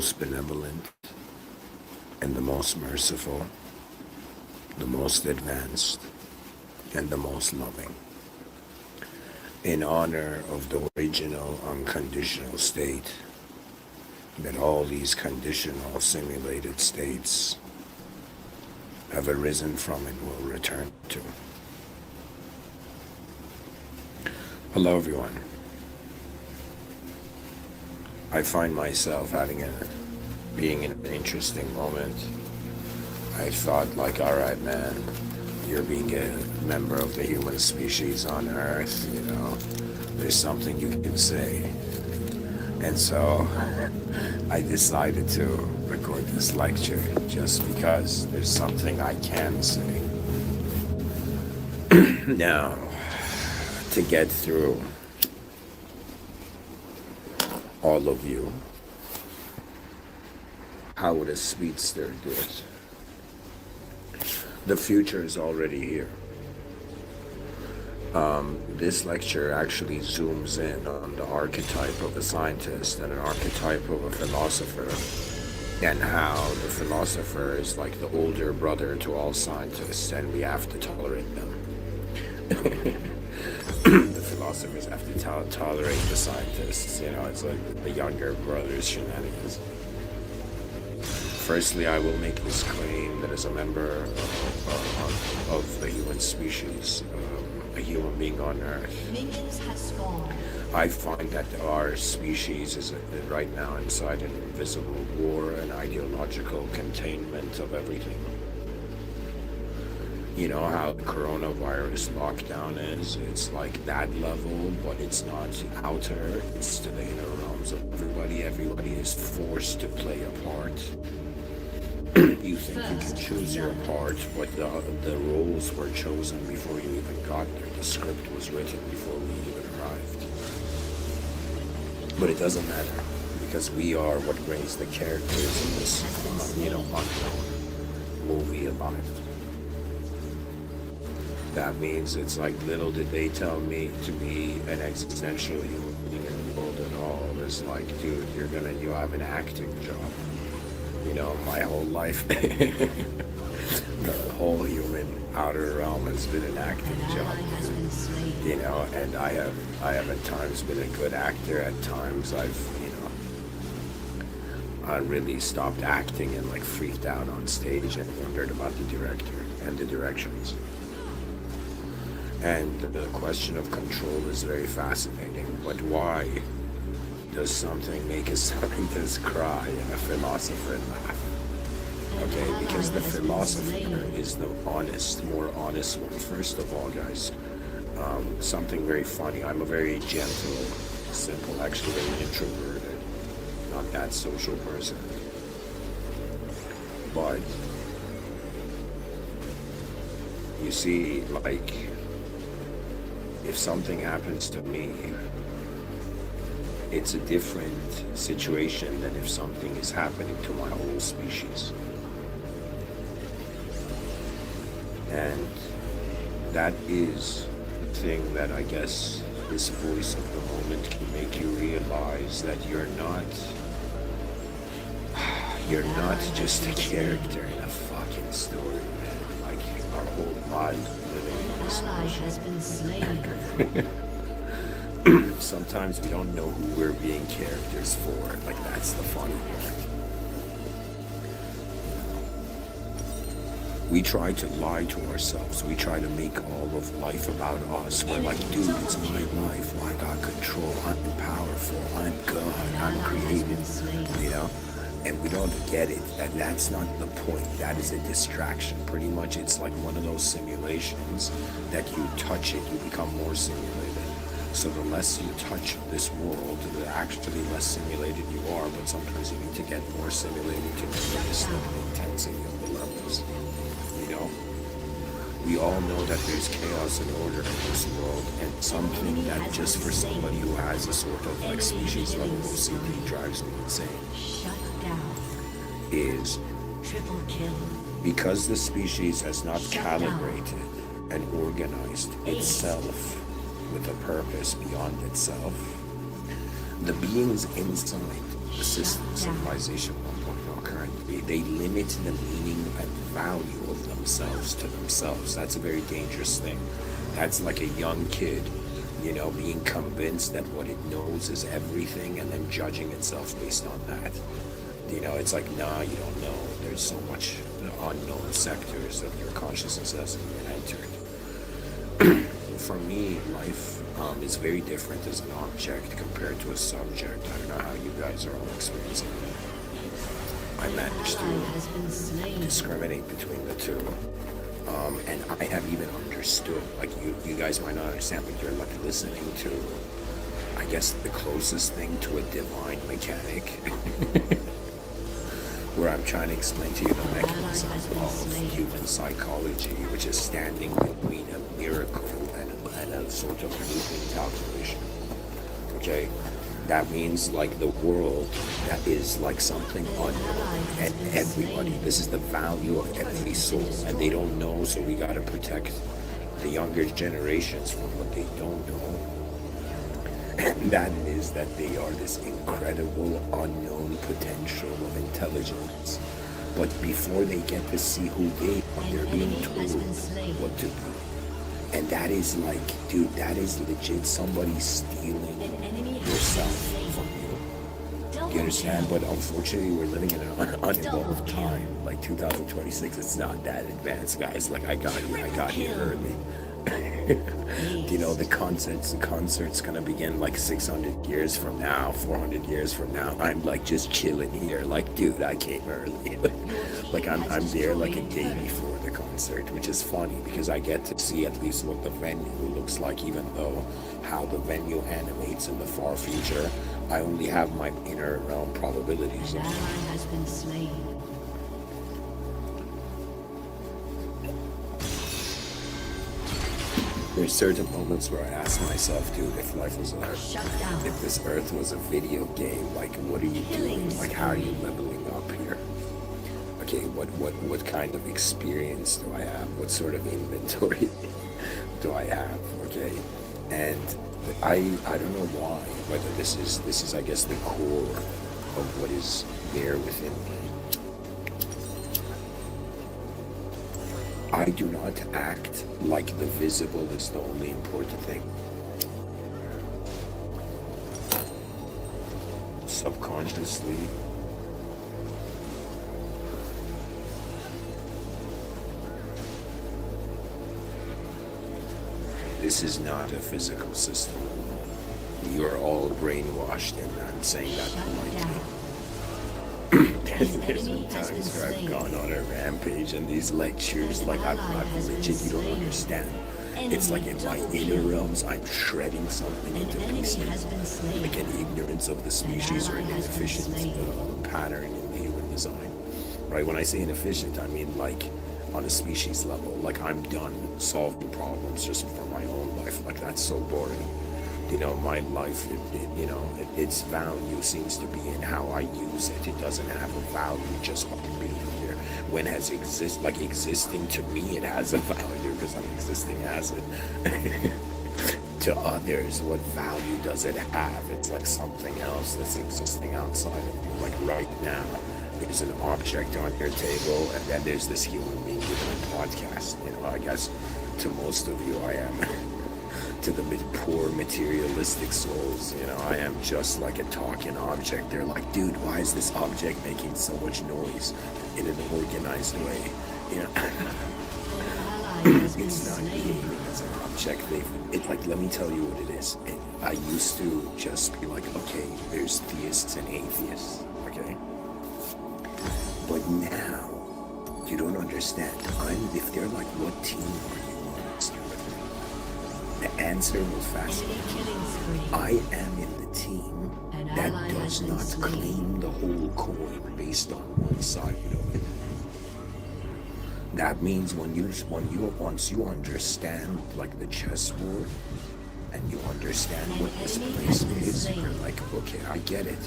most benevolent and the most merciful, the most advanced, and the most loving. In honor of the original unconditional state that all these conditional simulated states have arisen from and will return to. Hello everyone. I find myself being in an interesting moment. I thought like, alright man, you're being a member of the human species on Earth, you know, there's something you can say. And so I decided to record this lecture just because there's something I can say. Now, to get through all of you, how would a speedster do it? The future is already here. This lecture actually zooms in on the archetype of a scientist and an archetype of a philosopher, and how the philosopher is like the older brother to all scientists, and we have to tolerate them. The philosophers have to tolerate the scientists, you know, it's like the younger brother's shenanigans. Firstly, I will make this claim that as a member of the human species, a human being on Earth, I find that our species is right now inside an invisible war and ideological containment of everything. You know how the coronavirus lockdown is? It's like that level, but it's not outer, it's to the inner realms of everybody. Everybody is forced to play a part. You think you can choose your part, but the roles were chosen before you even got there. The script was written before we even arrived. But it doesn't matter, because we are what brings the characters in this, unknown movie alive. That means it's like, little did they tell me to be an existential human being in the world at all. It's like, dude, you have an acting job. You know, my whole life, the whole human outer realm has been an acting job. You know, and I have at times been a good actor. At times I really stopped acting and like freaked out on stage and wondered about the director and the directions. And the question of control is very fascinating. But why does something make a scientist cry and a philosopher laugh? Okay, because the philosopher is the more honest one. First of all, guys, something very funny. I'm a very gentle, simple, actually very introverted, not that social person. But you see, like, if something happens to me, it's a different situation than if something is happening to my whole species. And that is the thing that I guess this voice of the moment can make you realize, that you're not just a character in a fucking story, man. Like, our whole life living in this has been slain. Sometimes we don't know who we're being characters for. Like, that's the funny part. We try to lie to ourselves. We try to make all of life about us. We're like, dude, it's my life. I got control. I'm powerful. I'm God. I'm creative. You know? And we don't get it. And that's not the point. That is a distraction. Pretty much, it's like one of those simulations that you touch it, you become more simulated. So the less you touch this world, the actually less simulated you are, but sometimes you need to get more simulated to notice the intensity of the levels. You know? We all know that there's chaos and order in this world, and something that just for somebody who has a sort of like species level OCD drives me insane is because the species has not calibrated and organized itself with a purpose beyond itself. The beings inside the system, civilization 1.0 currently, they limit the meaning and value of themselves to themselves. That's a very dangerous thing. That's like a young kid, you know, being convinced that what it knows is everything and then judging itself based on that. You know, it's like, nah, you don't know. There's so much unknown sectors of your consciousness hasn't been entered. For me, life is very different as an object compared to a subject. I don't know how you guys are all experiencing it. I managed to discriminate between the two. And I have even understood, like you guys might not understand, but you're like listening to, I guess, the closest thing to a divine mechanic. Where I'm trying to explain to you the mechanism of human psychology, which is standing between a miracle and a sort of moving calculation. Okay? That means like the world that is like something unknown, and everybody, this is the value of every soul, and they don't know, so we gotta protect the younger generations from what they don't know. And that is that they are this incredible unknown potential of intelligence. But before they get to see who they are, they're being told what to do. And that is like, dude, that is legit somebody stealing yourself from you. You understand? But unfortunately, we're living in an unevolved time. Like 2026, it's not that advanced, guys. Like I got here early. You know, the concert's gonna begin like 600 years from now, 400 years from now. I'm like just chilling here, like, dude, I came early. Like I'm there like a day before the concert, which is funny because I get to see at least what the venue looks like, even though how the venue animates in the far future, I only have my inner realm probabilities. An ally has been slain. There's certain moments where I ask myself, dude, if life was if this earth was a video game, like, what are you doing? Like, how are you leveling up here? Okay, what kind of experience do I have? What sort of inventory do I have? Okay, and I don't know why, whether this is I guess the core of what is there within me. I do not act like the visible is the only important thing. Subconsciously, this is not a physical system. You're all brainwashed, and I'm saying that politely. There's been times where I've gone on a rampage and these lectures, like I've legit, you don't understand. It's like in my inner realms, I'm shredding something into pieces, like an ignorance of the species or an inefficient pattern in the human design. Right? When I say inefficient, I mean like on a species level, like I'm done solving problems just for my own life. Like that's so boring. You know, my life, its value seems to be in how I use it. It doesn't have a value just by being here. When has existing to me, it has a value because I'm existing as it. To others, what value does it have? It's like something else that's existing outside of you. Like right now, there's an object on your table, and then there's this human being doing a podcast. You know, I guess to most of you, I am. To the poor materialistic souls, you know, I am just like a talking object. They're like, dude, why is this object making so much noise in an organized way? You know, it's not behaving as an object. Let me tell you what it is. I used to just be like, okay, there's theists and atheists, okay? But now, you don't understand. If they're like, what team are you on? The answer will fascinate you. I am in the team that does not claim the whole coin based on one side of it. That means once you understand like the chessboard and you understand what this place is, you're like, okay, I get it.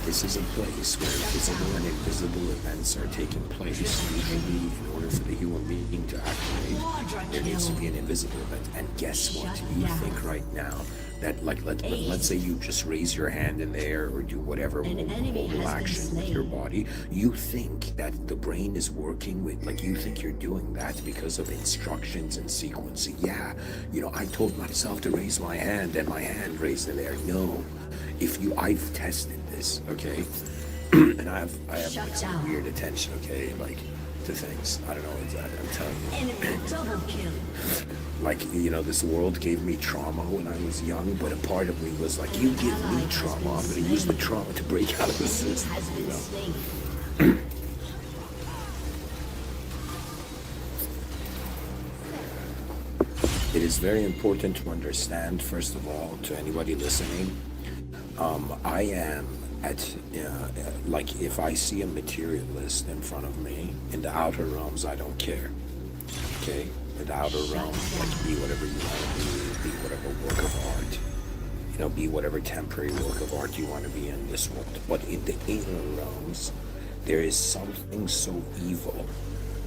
This is a place where visible and invisible events are taking place. Usually, in order for the human being to activate, there needs to be an invisible event. And guess what? You think right now that let's say you just raise your hand in the air or do whatever mobile action with your body, you think that the brain is working with, like, you think you're doing that because of instructions and sequencing. Yeah, I told myself to raise my hand and my hand raised in the air. No, I've tested this, okay? And I have like some weird attention, okay, like to things. I don't know, I'm telling you. Double kill. Like, this world gave me trauma when I was young, but a part of me was like, you give me trauma, I'm gonna use the trauma to break out of the system, It is very important to understand, first of all, to anybody listening, I am like, if I see a materialist in front of me, in the outer realms, I don't care, okay? In the outer realms, like, be whatever you want to be whatever work of art, be whatever temporary work of art you want to be in this world. But in the inner realms, there is something so evil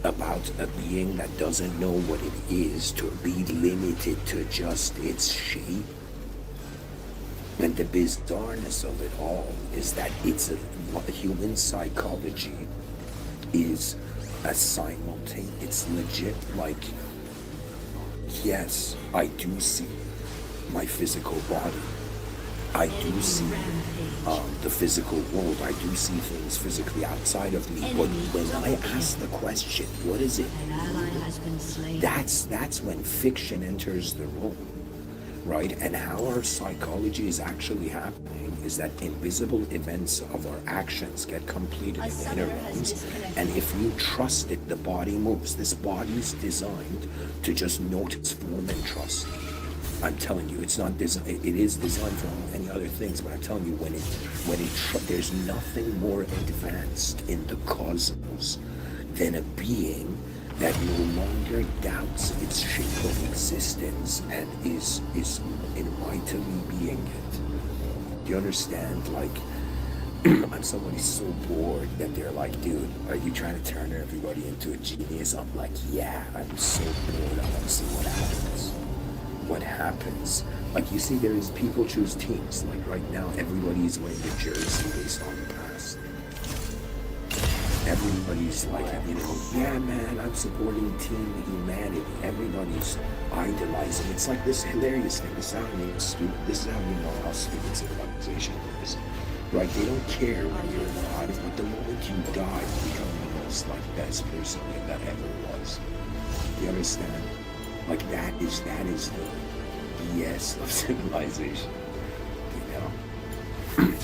about a being that doesn't know what it is to be limited to just its shape. And the bizarreness of it all is that it's a human psychology is a simultaneous, it's legit, like, yes, I do see my physical body. I do see the physical world. I do see things physically outside of me. But when I ask the question, what is it? That's when fiction enters the room. Right? And how our psychology is actually happening is that invisible events of our actions get completed in the inner realms. And if you trust it, the body moves. This body's designed to just note its form and trust. I'm telling you, it's not designed. It is designed for many other things, but I'm telling you, there's nothing more advanced in the cosmos than a being that no longer doubts its shape of existence and is vitally being it. Do you understand? Like, I'm somebody so bored that they're like, dude, are you trying to turn everybody into a genius? I'm like, yeah, I'm so bored. I want to see what happens. What happens? Like, you see, there is people choose teams. Like, right now, everybody's wearing the jersey based on the past. Everybody's like, yeah, man, I'm supporting Team Humanity. Everybody's idolizing. It's like this hilarious thing. This is how you know stupid. This is how you know how stupid civilization is. Right? They don't care when you're alive, but the moment you die, you become the most like best person that ever was. You understand? Like, that is the BS of civilization.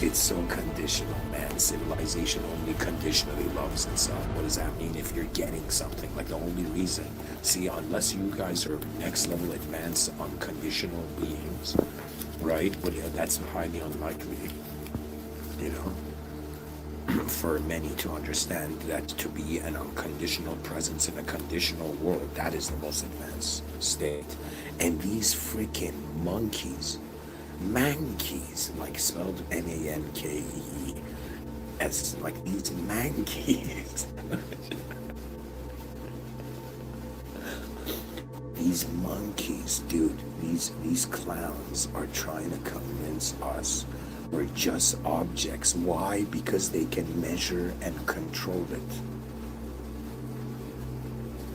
It's so conditional, man. Civilization only conditionally loves itself. What does that mean? If you're getting something, like, the only reason, see, unless you guys are next level advanced unconditional beings, right? But that's highly unlikely, for many to understand that to be an unconditional presence in a conditional world, that is the most advanced state. And these freaking mankeys, like spelled MANKEE, as like these mankeys. These monkeys, dude, these clowns are trying to convince us we're just objects. Why? Because they can measure and control it.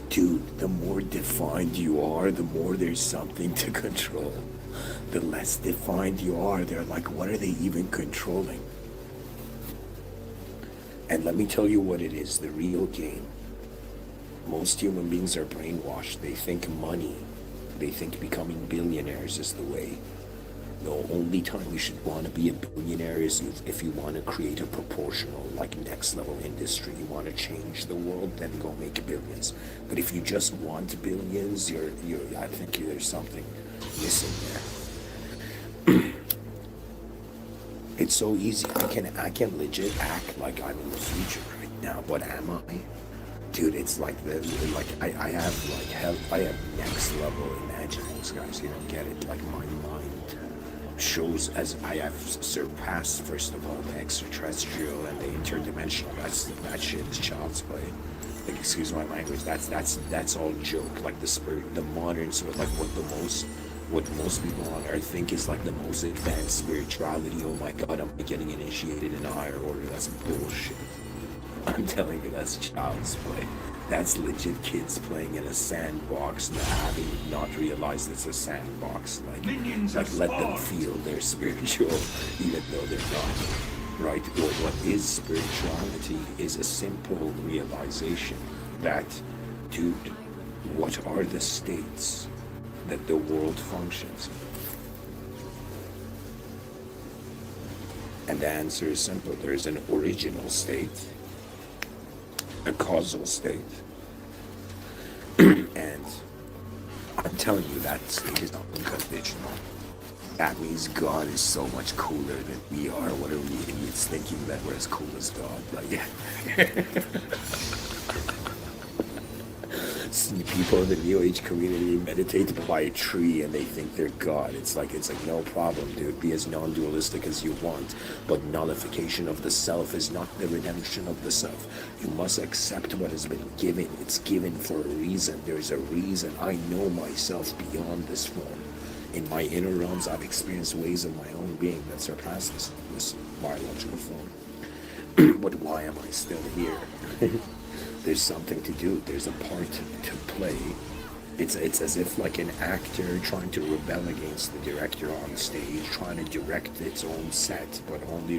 Dude, the more defined you are, the more there's something to control. The less defined you are, they're like, what are they even controlling? And let me tell you what it is, the real game. Most human beings are brainwashed. They think money, they think becoming billionaires is the way. The only time you should want to be a billionaire is if you want to create a proportional, like, next level industry. You want to change the world, then go make billions. But if you just want billions, I think there's something missing there. It's so easy. I can legit act like I'm in the future right now, but am I? Dude, it's like I have next level imaginings, guys. You don't get it. Like, my mind shows as I have surpassed, first of all, the extraterrestrial and the interdimensional. That shit is child's play. Like, excuse my language. That's all joke. Like, the spirit, the modern sort of, like, what the most what most people on earth think is like the most advanced spirituality. Oh my god, I'm getting initiated in a higher order. That's bullshit. I'm telling you, that's child's play. That's legit kids playing in a sandbox, not having not realized it's a sandbox. Like let them feel they're spiritual, even though they're not. Right? Or what is spirituality is a simple realization that, dude, what are the states that the world functions in? And the answer is simple. There's an original state, a causal state, and I'm telling you that state is unconditional. That means God is so much cooler than we are. What are we idiots thinking that we're as cool as God? Like, see people in the New Age community meditate by a tree and they think they're God. It's like no problem, dude. Be as non-dualistic as you want, but nullification of the self is not the redemption of the self. You must accept what has been given. It's given for a reason. There's a reason. I know myself beyond this form. In my inner realms, I've experienced ways of my own being that surpass this biological form. But why am I still here? There's something to do. There's a part to play. It's as if like an actor trying to rebel against the director on stage, trying to direct its own set, but only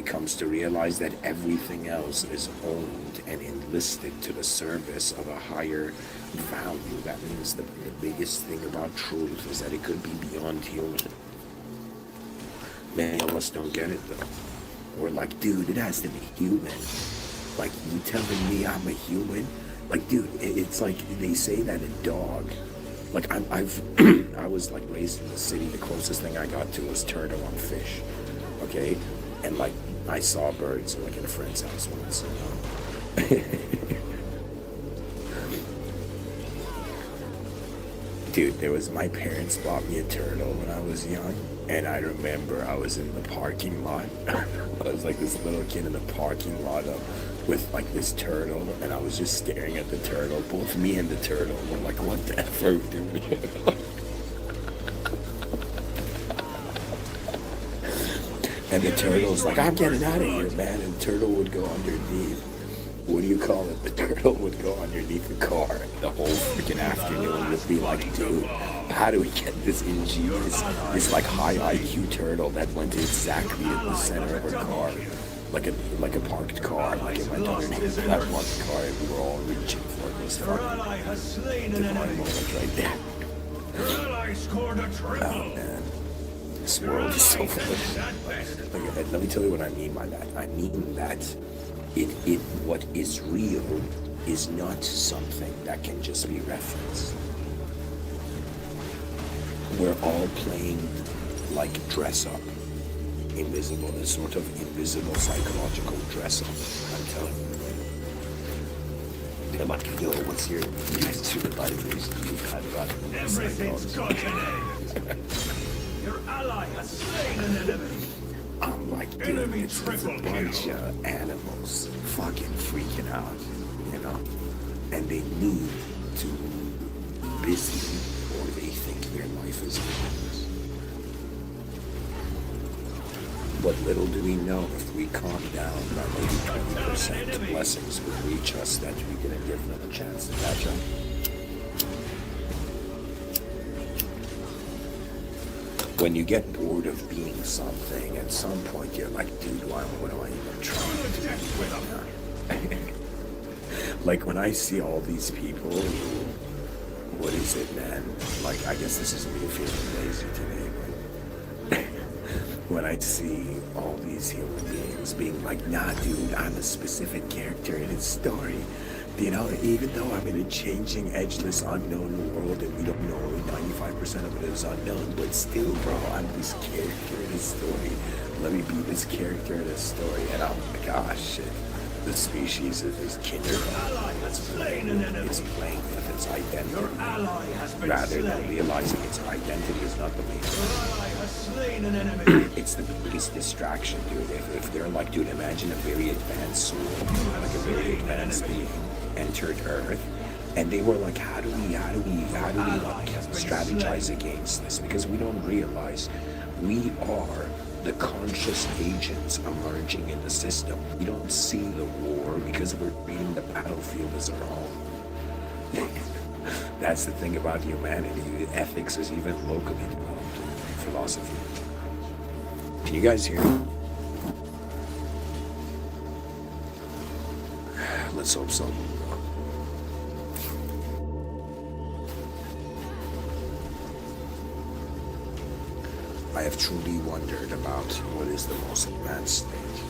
comes to realize that everything else is owned and enlisted to the service of a higher value. That means the biggest thing about truth is that it could be beyond human. Many of us don't get it though. We're like, dude, it has to be human. Like, you telling me I'm a human? Like, dude, it's like they say that a dog. Like, I was like raised in the city. The closest thing I got to was turtle on fish. Okay, and like I saw birds like in a friend's house once. Dude, my parents bought me a turtle when I was young, and I remember I was in the parking lot. I was like this little kid in the parking lot with like this turtle, and I was just staring at the turtle. Both me and the turtle were like, what the F are we doing? And the turtle's like, I'm getting out of here, man. And the turtle would go underneath. What do you call it? The turtle would go underneath the car. The whole freaking afternoon would be like, dude, how do we get this ingenious, this like high IQ turtle that went exactly in the center of our car? Like a parked car, like it went underneath that one car, and we were all reaching for it. It was fucking divine moment right there. Oh man, this world is so full. Look, let me tell you what I mean by that. I mean that what is real is not something that can just be referenced. We're all playing like dress up. Invisible, a sort of invisible psychological dress up, I'm telling you. They're like, yo, what's your supervisors? I've got everything's got a name. Your ally has slain an enemy. I'm like, dude, it's a bunch of animals fucking freaking out, you know? And they need to be busy, or they think their life is meaningless. But little do we know, if we calm down by maybe 20%, blessings will reach us that we didn't give them a chance to catch up. When you get bored of being something, at some point you're like, dude, what am I even trying to do right now? Like when I see all these people who, what is it, man? Like, I guess this is me feeling lazy today, but when I see all these human beings being like, nah, dude, I'm a specific character in a story. You know, even though I'm in a changing, edgeless, unknown world and we don't know, 95% of it is unknown, but still, bro, I'm this character in a story. Let me be this character in a story. And I'm like, gosh, shit. The species is kindergarten. It's playing with its identity. Rather than realizing its identity is not the main thing. It's the biggest distraction, dude. If they're like, dude, imagine a very advanced soul, like a very advanced being, entered Earth, And they were like, how do we like strategize against this? Because we don't realize we are the conscious agents emerging in the system. We don't see the war because we're treating the battlefield as our home. That's the thing about humanity. Ethics is even locally developed in philosophy. Can you guys hear me? Let's hope so. I have truly wondered about what is the most advanced stage.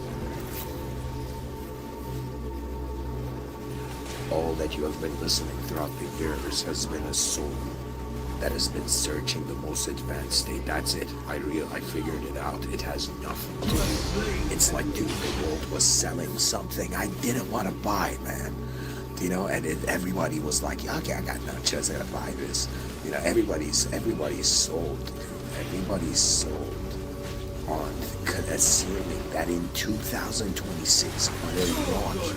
All that you have been listening throughout the years has been a soul that has been searching the most advanced state. That's it. I figured it out. It has nothing to do. It's like, dude, the world was selling something I didn't want to buy, man. You know, and everybody was like, yeah, okay, I got no choice, I gotta buy this. You know, everybody's sold, dude. Everybody's sold on assuming that in 2026, when they launch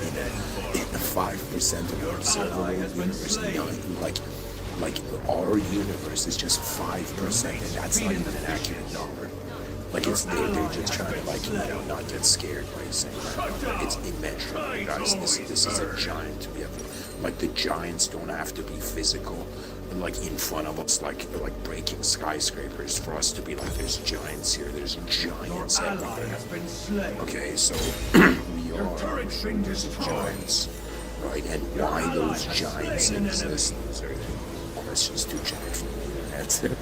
in the 5% of the observable universe, like our universe is just 5%, and that's not even an accurate number. Like they're just trying to, like, you know, not get scared by saying that. It's immeasurable, guys. This is a giant. We have, like, the giants don't have to be physical, like in front of us, like breaking skyscrapers for us to be like, there's giants here. There's giants everywhere. Okay, so we are fingers of giants, right? And why those giants exist? Those are questions too giant for me to answer.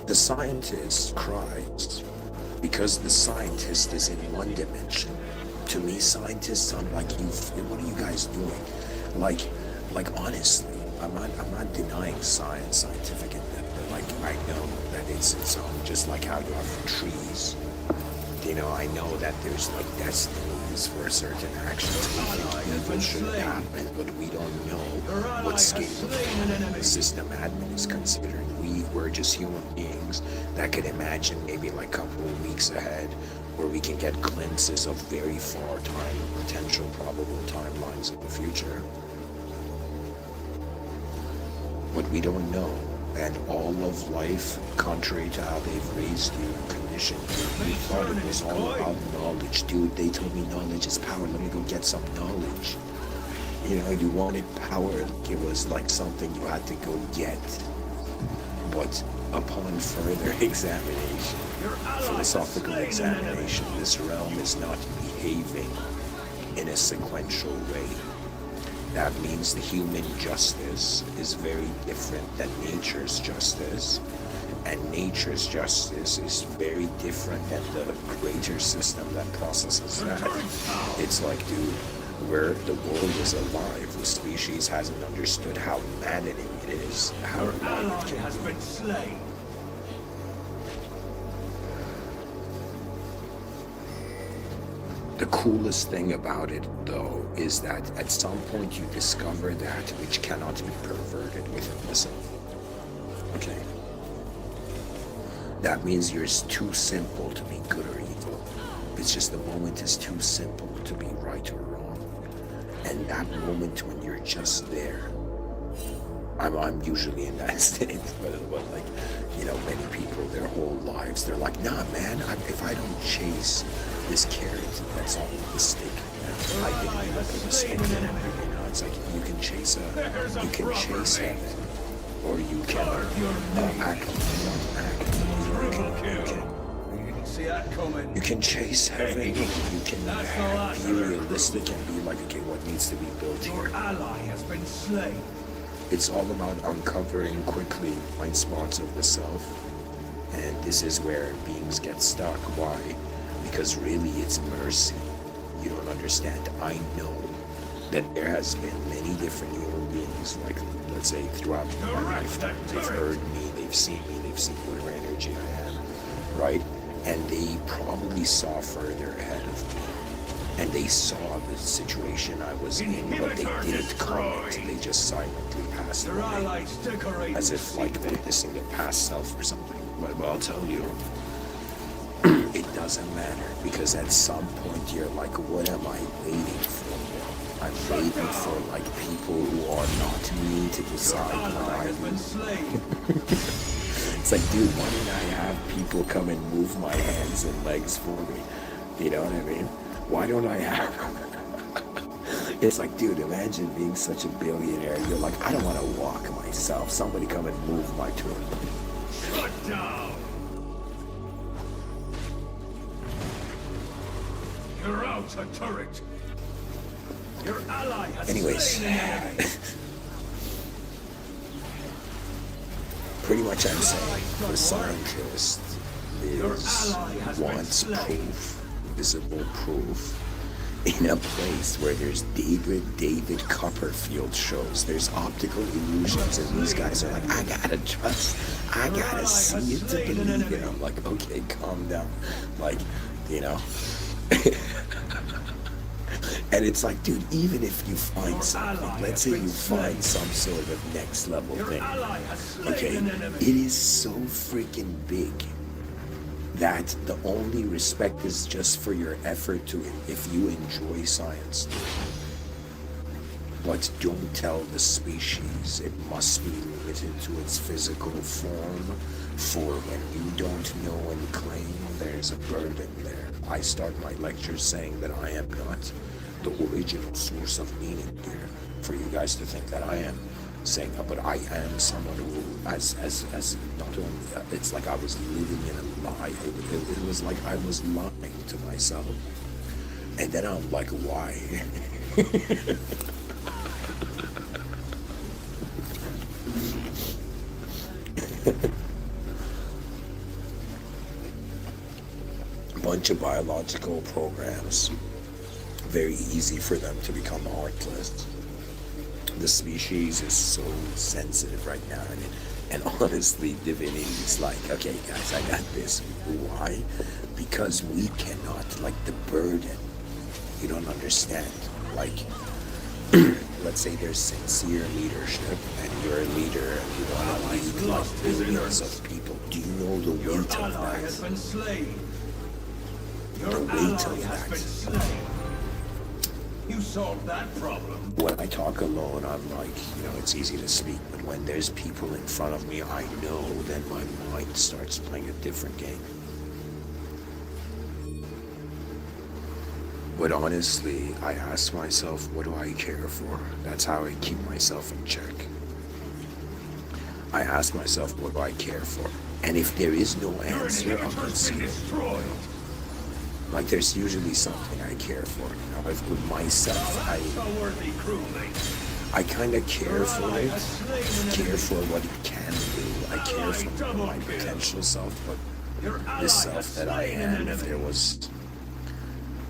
The scientist cries because the scientist is in one dimension. To me, scientists sound like, you. What are you guys doing? Like honestly, I'm not denying scientific endeavor. Like, I know that it's its own, just like how you have trees. You know, I know that there's like destinies for certain actions that should happen, but we don't know what scale of the system admin is considering. We're just human beings that could imagine maybe like a couple of weeks ahead, where we can get glimpses of very far potential probable timelines of the future. But we don't know. And all of life, contrary to how they've raised you, conditioned you, we thought it was all about knowledge. Dude, they told me knowledge is power. Let me go get some knowledge. You know, you wanted power. It was like something you had to go get. But upon further examination, philosophical examination, this realm is not behaving in a sequential way. That means the human justice is very different than nature's justice. And nature's justice is very different than the greater system that processes that. It's like, dude, where the world is alive, the species hasn't understood how maddening it is, how alive it has been slain. The coolest thing about it, though, is that at some point you discover that which cannot be perverted within the self. Okay? That means you're too simple to be good or evil. It's just the moment is too simple to be right or wrong. And that moment when you're just there, I'm usually in that state, but like, you know, many people, their whole lives, they're like, nah, man, if I don't chase this carrot, that's all a mistake. I didn't make a mistake. You know, it's like you can chase heaven, or you can act. You can chase heaven. You can be realistic and be like, okay, what needs to be built here? Your ally has been slain. It's all about uncovering quickly blind spots of the self, and this is where beings get stuck. Why? Because really it's mercy. You don't understand. I know that there has been many different human beings, like, let's say, throughout my lifetime. They've heard me, they've seen whatever energy I am, right? And they probably saw further ahead of me. And they saw the situation I was in, but they didn't comment. They just silently passed away, as if like witnessing a past self or something. But I'll tell you, it doesn't matter, because at some point you're like, what am I waiting for? I'm waiting for like people who are not me to decide what I do. It's like, dude, why don't I have people come and move my hands and legs for me? You know what I mean? Why don't I have... It's like, dude, imagine being such a billionaire. You're like, I don't want to walk myself. Somebody come and move my tour. Shut down! You're out a turret! Your ally has slain an enemy! Pretty much I'm saying the scientist wants proof, visible proof, in a place where there's David Copperfield shows. There's optical illusions, and these guys are like, I gotta trust, I gotta see it to believe it. I'm like, okay, calm down. Like, you know? And it's like, dude, even if you find something, let's say you find some sort of next level thing, okay, it is so freaking big that the only respect is just for your effort to it if you enjoy science. But don't tell the species it must be limited to its physical form, for when you don't know and claim, there's a burden there. I start my lectures saying that I am not the original source of meaning here, for you guys to think that I am saying that, but I am someone who, as not only, it's like I was living in a lie. It was like I was lying to myself. And then I'm like, why? Bunch of biological programs, very easy for them to become heartless. The species is so sensitive right now, and honestly, divinity is like, okay guys, I got this. Why? Because we cannot, like, the burden, you don't understand. Like, let's say there's sincere leadership, and you're a leader, and you want to lead like billions of people. Do you know the weight of that? The weight of that. You solved that problem. When I talk alone, I'm like, you know, it's easy to speak, but when there's people in front of me, I know that my mind starts playing a different game. But honestly, I ask myself, what do I care for? That's how I keep myself in check. I ask myself, what do I care for? And if there is no answer, I'm concealed. Like, there's usually something I care for. You know, if with myself, I kind of care for it, care for what it can do. I care for my potential self, but this self that I am, if there was...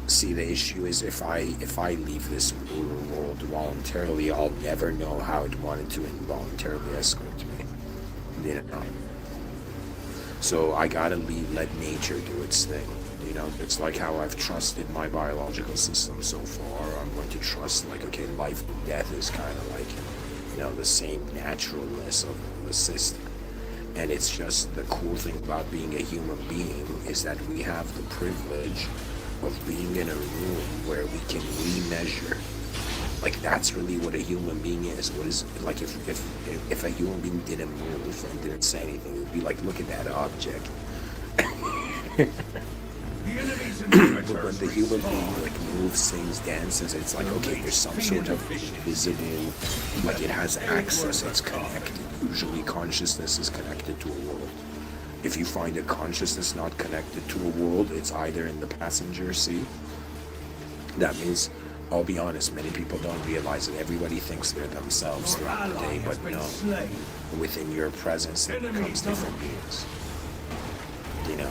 See, the issue is if I leave this world voluntarily, I'll never know how it wanted to involuntarily escort me. You know? So I gotta let nature do its thing. You know, it's like how I've trusted my biological system so far. I'm going to trust, like, okay, life and death is kind of like, you know, the same naturalness of the system. And it's just the cool thing about being a human being is that we have the privilege of being in a room where we can remeasure. Like, that's really what a human being is. What is, like, if a human being didn't move and didn't say anything, it would be like, look at that object. But when the human being, like, moves, sings, dances, it's like, okay, there's some sort of visible, like, it has access, it's connected. Usually consciousness is connected to a world. If you find a consciousness not connected to a world, it's either in the passenger seat. That means, I'll be honest, many people don't realize that everybody thinks they're themselves throughout the day, but no, within your presence it becomes different beings. You know?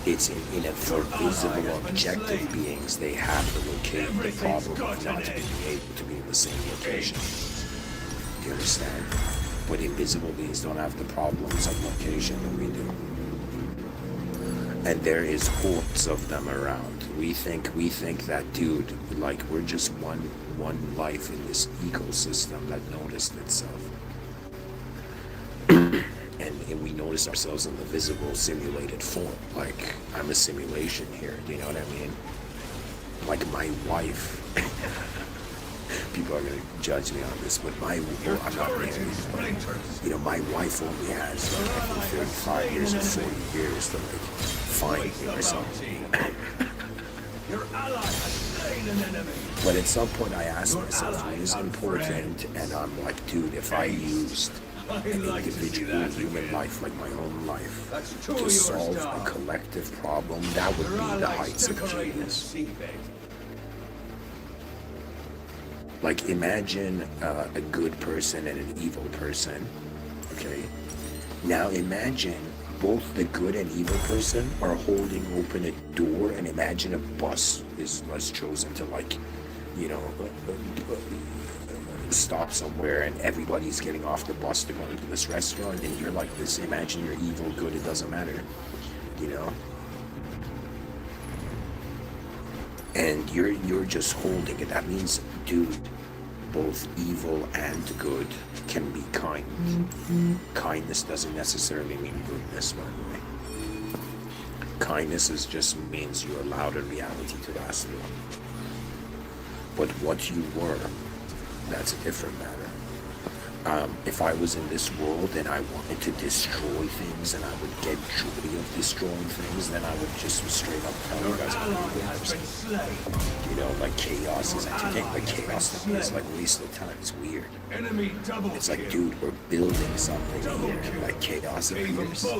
It's in it for visible, objective beings. They have the problem of not being able to be in the same location. Do you understand? But invisible beings don't have the problems of location that we do. And there is hordes of them around. We think that, dude, like, we're just one life in this ecosystem that noticed itself. And we notice ourselves in the visible simulated form. Like, I'm I'm a simulation here. Do you know what I mean? Like my wife. People are gonna judge me on this, but I'm not married. You know, my wife only has like 35 years or 40 years to like find me or something. Your ally has slain an enemy. But at some point I asked myself, what is important? And I'm like, dude, if I used an individual human life, like my own life, to solve a collective problem, that would be the heights of genius. Like, imagine a good person and an evil person, okay? Now imagine both the good and evil person are holding open a door, and imagine a bus was chosen to, like, you know, stop somewhere, and everybody's getting off the bus to go into this restaurant, and you're like this. Imagine you're evil, good, it doesn't matter, you know? And you're just holding it. That means, dude, both evil and good can be kind. Kindness doesn't necessarily mean goodness, by the way. Kindness just means you allowed a reality to last long. But what you were, that's a different matter. If I was in this world and I wanted to destroy things and I would get joy of destroying things, then I would just straight up tell you guys I'm a good person. You know, like chaos is entertaining. Like chaos to me is like a waste of time. It's weird. It's like, dude, we're building something here, and like chaos appears. A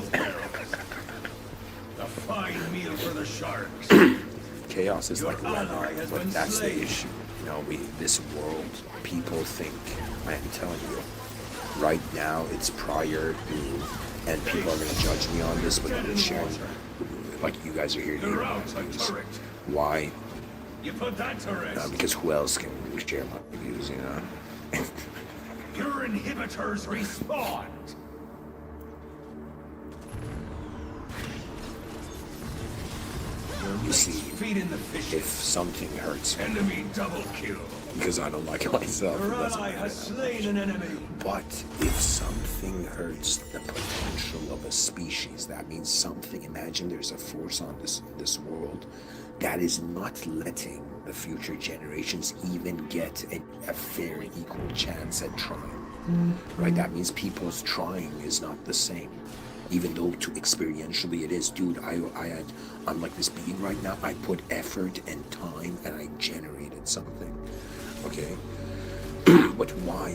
fine meal for the sharks. Chaos is like weather, but that's the issue. You know, this world, people think, I am telling you, right now it's prior to, and people are going to judge me on this, but I'm going to share, like, you guys are here to hear my views. Why? Because who else can share my views, you know? Your inhibitors respawned. You see, if something hurts me, enemy double kill. Because I don't like myself, Your ally has slain an enemy. but if something hurts the potential of a species, that means something. Imagine there's a force on this world that is not letting the future generations even get a fair, equal chance at trying. Right? That means people's trying is not the same. Even though experientially it is. Dude, I'm like this being right now. I put effort and time and I generated something. Okay? But why?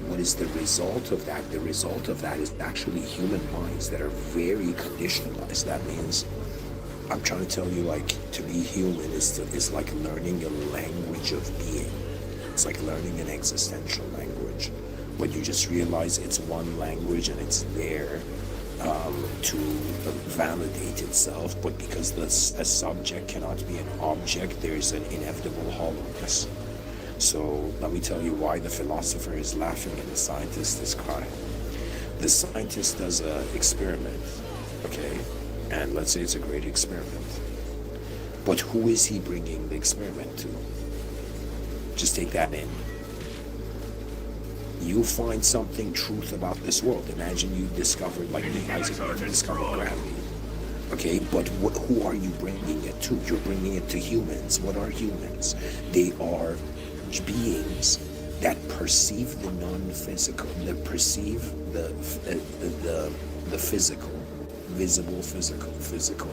What is the result of that? The result of that is actually human minds that are very conditionalized. That means, I'm trying to tell you, like, to be human is like learning a language of being. It's like learning an existential language. When you just realize it's one language and it's there to validate itself, but because a subject cannot be an object, there's an inevitable hollowness. So let me tell you why the philosopher is laughing and the scientist is crying. The scientist does an experiment, okay? And let's say it's a great experiment. But who is he bringing the experiment to? Just take that in. You find something, truth about this world. Imagine you discovered, like Isaac Newton discovered gravity. Okay, but who are you bringing it to? You're bringing it to humans. What are humans? They are beings that perceive the non-physical, that perceive the physical, visible, physical,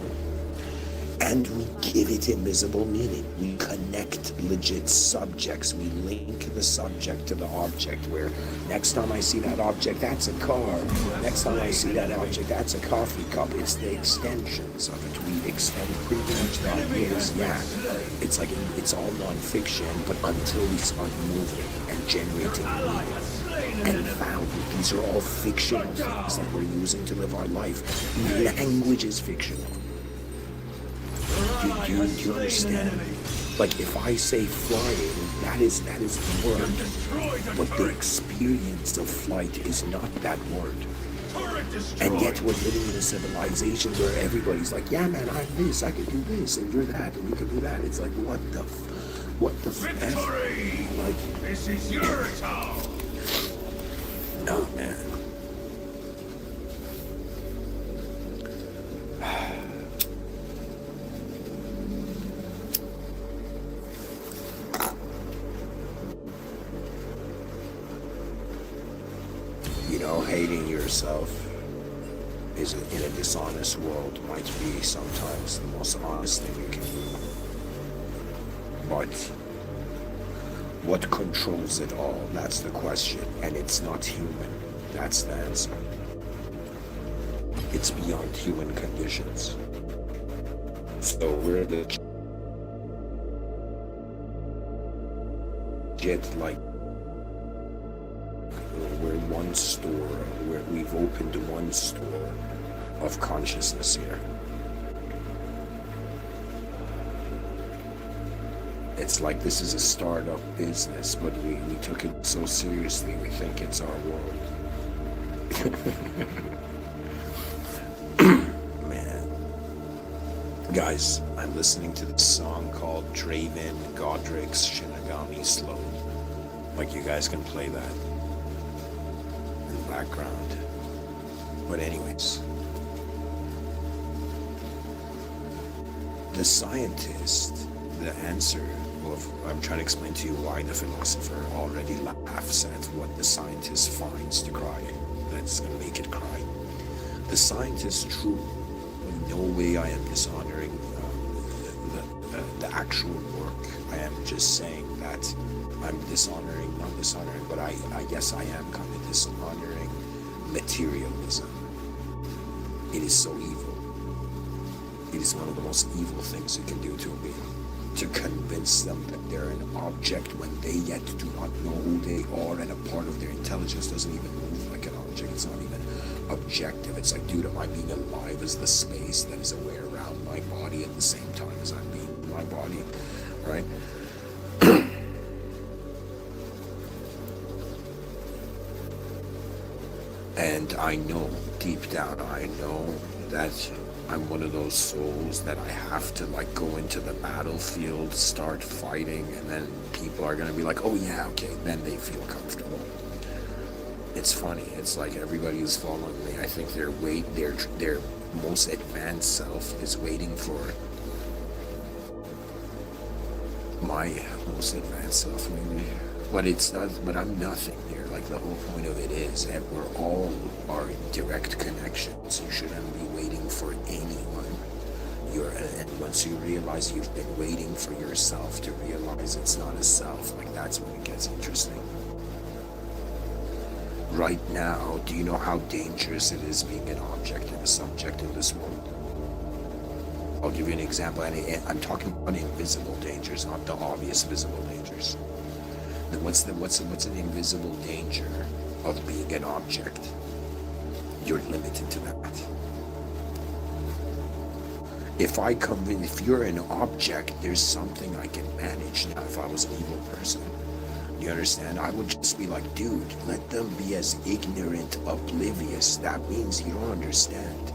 and we give it invisible meaning. We connect legit subjects. We link the subject to the object, where next time I see that object, that's a car. Next time I see that object, that's a coffee cup. It's the extensions of it. We extend pretty much the ideas. Yeah, it's like, it's all non-fiction, but until we start moving and generating meaning and value, these are all fictional things that we're using to live our life. Language is fictional. Do you understand? Like, if I say flying, that is the word, but the experience of flight is not that word. And yet we're living in a civilization where everybody's like, yeah man, I'm this, I can do this, and you're that, and you can do that. It's like, what the Victory! Like, This is your town. oh man. Creating yourself is in a dishonest world might be sometimes the most honest thing you can do. But what controls it all? That's the question. And it's not human. That's the answer. It's beyond human conditions. So we're like we're one store, we've opened one store of consciousness here. It's like this is a startup business, but we took it so seriously, we think it's our world. Man. Guys, I'm listening to this song called Draven Godric's Shinigami Slow. Like, you guys can play that in the background. But anyways, the scientist, the answer of, I'm trying to explain to you why the philosopher already laughs at what the scientist finds to cry. That's going to make it cry. The scientist, true, in no way I am dishonoring the actual work. I am just saying that I'm dishonoring, not dishonoring, but I guess I am kind of dishonoring materialism. It is so evil. It is one of the most evil things you can do to a being. To convince them that they're an object when they yet do not know who they are, and a part of their intelligence doesn't even move like an object. It's not even objective. It's like, dude, am I being alive as the space that is aware around my body at the same time as I'm being in my body, right? And I know, deep down, I know that I'm one of those souls that I have to like go into the battlefield, start fighting, and then people are gonna be like, oh yeah, okay, then they feel comfortable. It's funny, it's like everybody who's following me, I think their most advanced self is waiting for my most advanced self, maybe. But it's not, but I'm nothing here. Like, the whole point of it is that we're all are in direct connections. You shouldn't be waiting for anyone. And once you realize you've been waiting for yourself to realize it's not a self, like, that's when it gets interesting. Right now, do you know how dangerous it is being an object and a subject in this world? I'll give you an example, and I'm talking about invisible dangers, not the obvious visible dangers. What's an invisible danger of being an object? You're limited to that. If you're an object, there's something I can manage. Now, if I was an evil person, you understand? I would just be like, dude, let them be as ignorant, oblivious. That means you don't understand.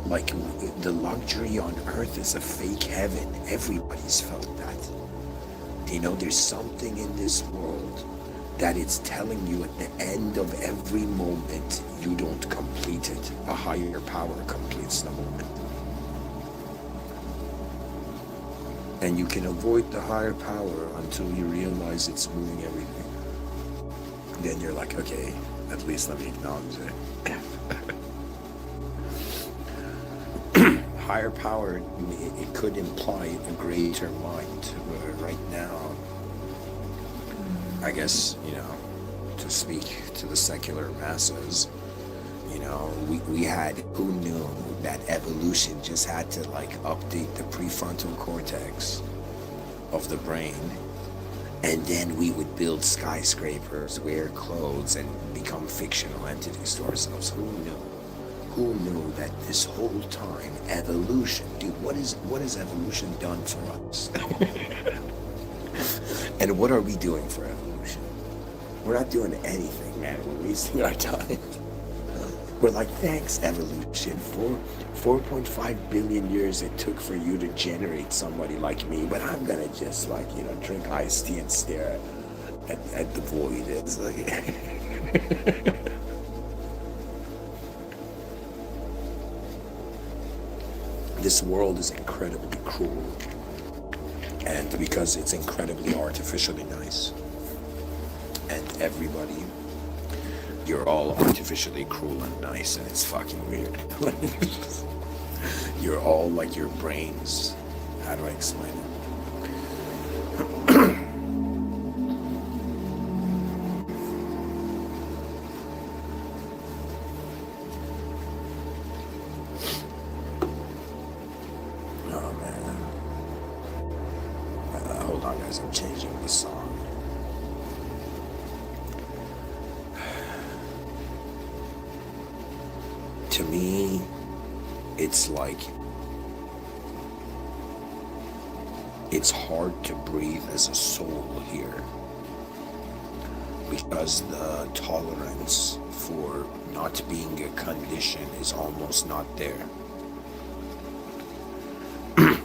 Like, the luxury on earth is a fake heaven. Everybody's felt that. You know, there's something in this world that it's telling you at the end of every moment you don't complete it. A higher power completes the moment. And you can avoid the higher power until you realize it's moving everything. Then you're like, okay, at least let me acknowledge it. Higher power, it could imply a greater mind. Where right now, I guess, you know, to speak to the secular masses, you know, we had, who knew that evolution just had to like update the prefrontal cortex of the brain, and then we would build skyscrapers, wear clothes, and become fictional entities to ourselves. Who knew? Who knew that this whole time, evolution, dude, what has evolution done for us? And what are we doing for evolution? We're not doing anything, man. We're wasting our time. We're like, thanks, evolution, for 4.5 billion years it took for you to generate somebody like me, but I'm gonna just, like, you know, drink iced tea and stare at the void. It's like... This world is incredibly cruel, and because it's incredibly artificially nice, and everybody, you're all artificially cruel and nice, and it's fucking weird. You're all like your brains. How do I explain it? Oh man. Hold on, guys. I'm changing the song. To me, it's like it's hard to breathe as a soul here because the tolerance for not being a condition is almost not there.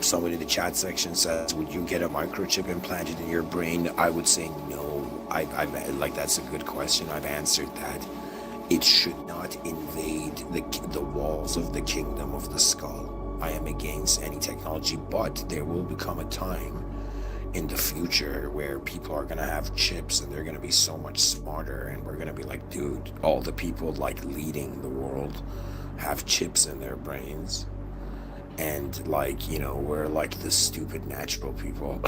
Someone in the chat section says, would you get a microchip implanted in your brain? I would say no. I'm like, that's a good question. I've answered that. It should not invade the walls of the kingdom of the skull. I am against any technology, but there will become a time in the future where people are going to have chips and they're going to be so much smarter, and we're going to be like, dude, all the people like leading the world have chips in their brains, and like, you know, we're like the stupid natural people.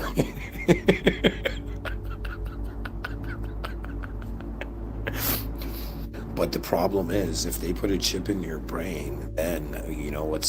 But the problem is, if they put a chip in your brain, then you know what's